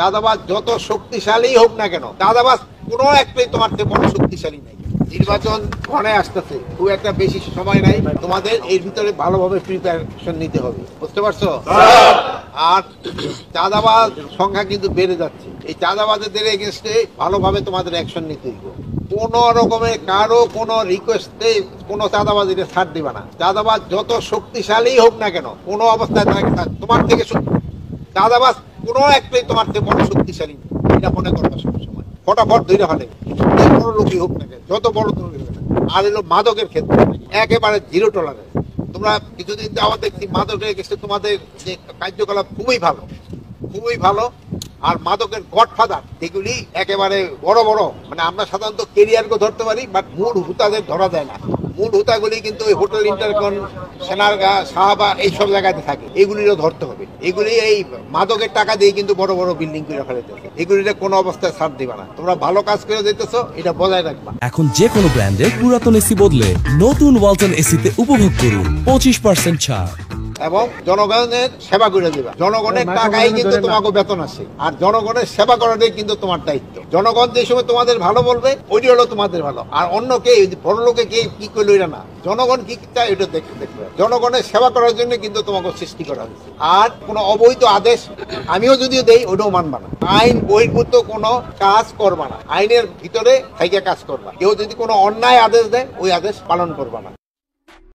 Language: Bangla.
চাঁদাবাজ যত শক্তিশালী হোক না কেন, চাঁদাবাজ কোনো একটাই তোমার থেকে বড় শক্তিশালী নাই। নির্বাচন ঘনে আসতেছে, খুব একটা বেশি সময় নাই, তোমাদের এর ভিতরে ভালোভাবে প্রিপারেশন নিতে হবে, বুঝতে পারছো? আর চাঁদাবাজ সংখ্যা কিন্তু বেড়ে যাচ্ছে। এই চাঁদাবাজদের এগেনস্টে ভালোভাবে তোমাদের অ্যাকশন নিতে হবে। কোন রকমের কারো কোনো রিকোয়েস্টে কোনো চাঁদাবাজিকে ছাড় দিবা না। চাঁদাবাজ যত শক্তিশালী হোক না কেন, কোনো অবস্থায় তোমার থেকে চাঁদাবাজ কোনো একটাই তোমার থেকে বড় শক্তিশালী নেই, এটা মনে করবা সবসময়। ফটাফট ধরে ফেলে বড় লোকই হোক না কেন, যত বড় লোকই হোক না। আর এলো মাদকের ক্ষেত্রে একেবারে জিরো টলারেন্স। তোমরা কিছুদিন যাওয়া দেখছি মাদকের ক্ষেত্রে তোমাদের যে কার্যকলাপ খুবই ভালো, খুবই ভালো। আর মাদকের গডফাদার এগুলি একেবারে বড় বড়, মানে আমরা সাধারণত কেরিয়ারকে ধরতে পারি, বাট মূল হুতাদের ধরা যায় না। মূল হুতাগুলি কিন্তু ওই হোটেল ইন্টারকন, সেনারগা, সাহাবা এইসব জায়গাতে থাকে, এগুলিরও ধরতে হবে। এগুলি এই মাদকের টাকা দিয়ে কিন্তু বড় বড় বিল্ডিং করে ফেলেছে, এগুলির কোনো অবস্থায় ছাড় দিবা না। তোমরা ভালো কাজ করে দিতেছো, এটা বজায় রাখবা। এখন যে কোনো ব্র্যান্ডের পুরাতন এসি বদলে নতুন ওয়ালটন এসিতে উপভোগ করুন 25% ছাড় এবং জনগণের সেবা করে দিবা। জনগণের টাকাই কিন্তু তোমাকে বেতন আসে, আর জনগণের সেবা করাটাই কিন্তু তোমার দায়িত্ব। জনগণ যে সময় তোমাদের ভালো বলবে, ওইটি হলো তোমাদের ভালো। আর অন্য কে বড় লোকে কে কি করলো এটা না, জনগণ কি চায় এটা দেখবে। জনগণের সেবা করার জন্য কিন্তু তোমাকে সৃষ্টি করা হয়েছে। আর কোনো অবৈধ আদেশ আমিও যদিও দেই, ওটাও মানবা না। আইন বহির্ভূত কোনো কাজ করবা না, আইনের ভিতরে থেকে কাজ করবা। কেউ যদি কোনো অন্যায় আদেশ দেয়, ওই আদেশ পালন করবা না।